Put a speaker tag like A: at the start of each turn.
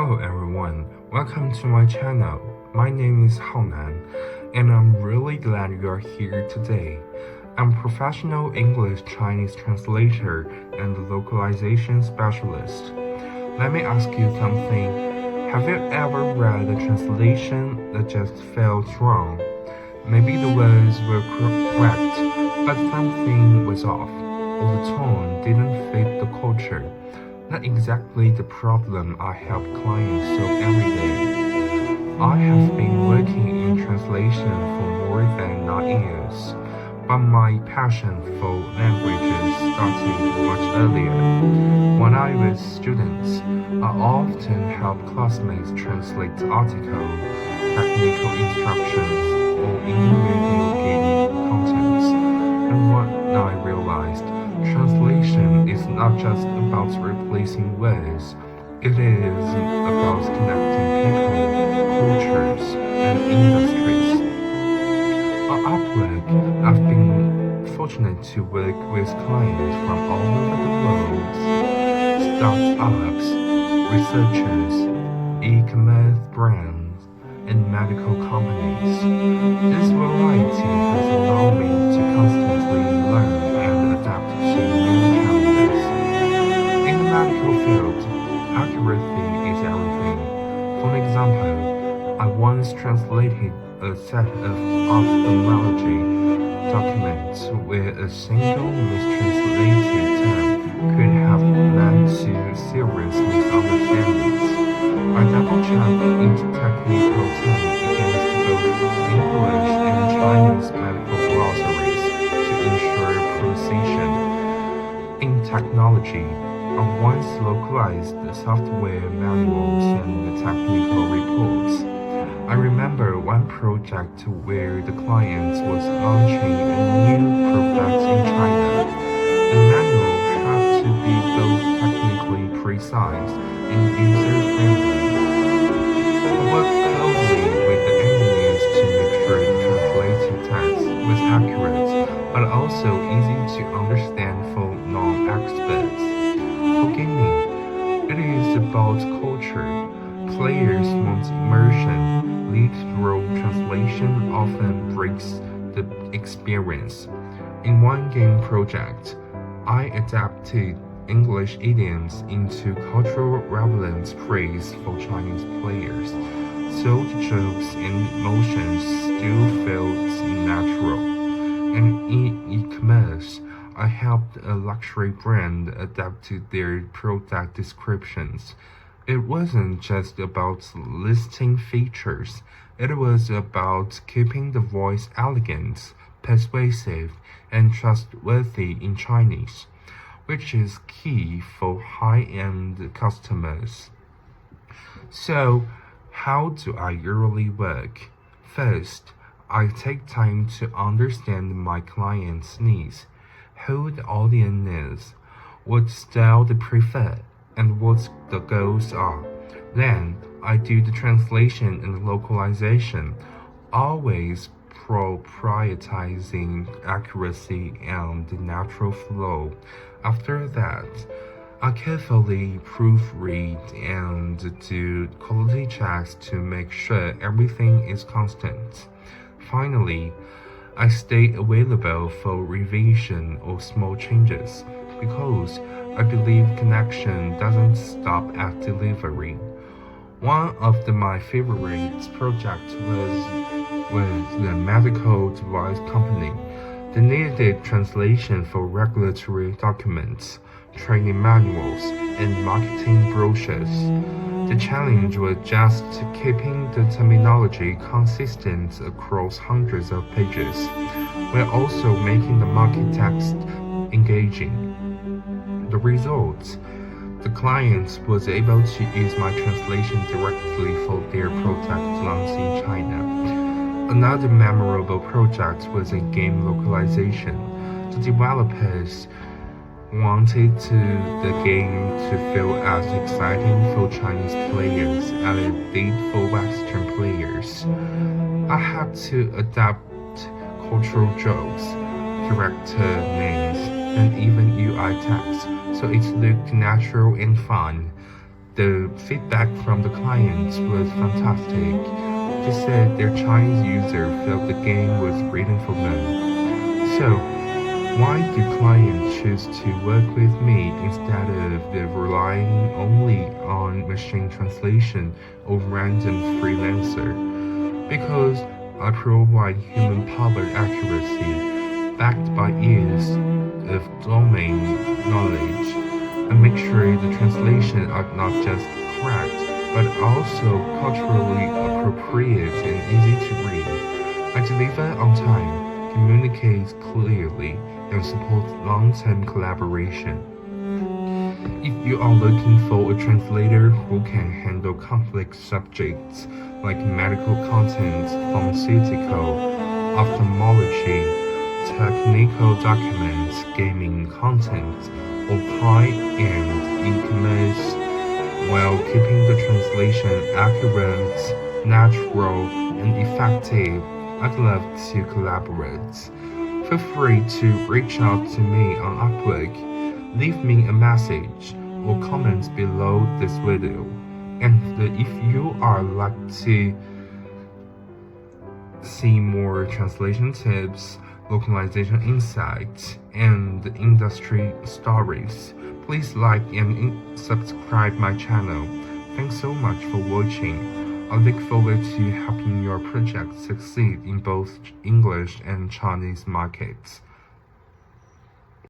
A: Hello everyone, welcome to my channel. My name is Haonan, and I'm really glad you are here today. I'm a professional English Chinese translator and localization specialist. Let me ask you something. Have you ever read a translation that just felt wrong? Maybe the words were correct, but something was off, or the tone didn't fit the culture. That's exactly the problem I help clients solve every day. I have been working in translation for more than 9 years, but my passion for languages started much earlier. When I was students, I often help classmates translate articles, technical instructions, or individual contents. And what I realized, translation is not just about replacing words, it is about connecting people, cultures, and industries. On Upwork, I've been fortunate to work with clients from all over the world, startups, researchers, e-commerce brands, and medical companies. This variety has allowed me to constantly learn and adapt to new challenges. In the medical field, accuracy is everything. For example, I once translated a set of ophthalmology documents where a single mistranslated term could have led to serious misunderstandings. I double-checked each technical term against both English and Chinese medical glossaries to ensure precision. In technology, I once localized the software manuals and the technical reports. I remember one project where the client was launching a new product in China. The manual had to be both technically precise and user-friendly. I worked closely with the engineers to make sure the translated text was accurate, but also easy to understand for non-experts. Forgive me, it is about culture. Players want immersion, literal translation often breaks the experience. In one game project, I adapted English idioms into cultural relevant phrase for Chinese players, so the jokes and emotions still felt natural. And in e-commerce, I helped a luxury brand adapt to their product descriptions. It wasn't just about listing features, it was about keeping the voice elegant, persuasive, and trustworthy in Chinese, which is key for high-end customers. So, how do I really work? First, I take time to understand my client's needs, who the audience is, what style they prefer, and what the goals are. Then, I do the translation and localization, always prioritizing accuracy and natural flow. After that, I carefully proofread and do quality checks to make sure everything is constant. Finally, I stay available for revision or small changes because I believe connection doesn't stop at delivery. One of my favorite projects was with the medical device company. They needed translation for regulatory documents, training manuals, and marketing brochures. The challenge was just keeping the terminology consistent across hundreds of pages, while also making the market text engaging. The result, the client was able to use my translation directly for their product launch in China. Another memorable project was a game localization. The developers wanted the game to feel as exciting for Chinese players as it did for Western players. I had to adapt cultural jokes, character names, and even UI text, so it looked natural and fun. The feedback from the clients was fantastic. They said their Chinese user felt the game was written for them. So, why do clients choose to work with me instead of relying only on machine translation or random freelancer? Because I provide human-powered accuracy backed by years of domain knowledge. I make sure the translations are not just correct, but also culturally appropriate and easy to read. I deliver on time, communicate clearly, and support long-term collaboration. If you are looking for a translator who can handle complex subjects like medical content, pharmaceutical, ophthalmology, technical documents, gaming content, or high-end e-commerce, while keeping the translation accurate, natural, and effective, I'd love to collaborate. Feel free to reach out to me on Upwork, leave me a message, or comment below this video. And if you are like to see more translation tips, localization insights, and industry stories, please like and subscribe my channel. Thanks so much for watching. I look forward to helping your project succeed in both English and Chinese markets.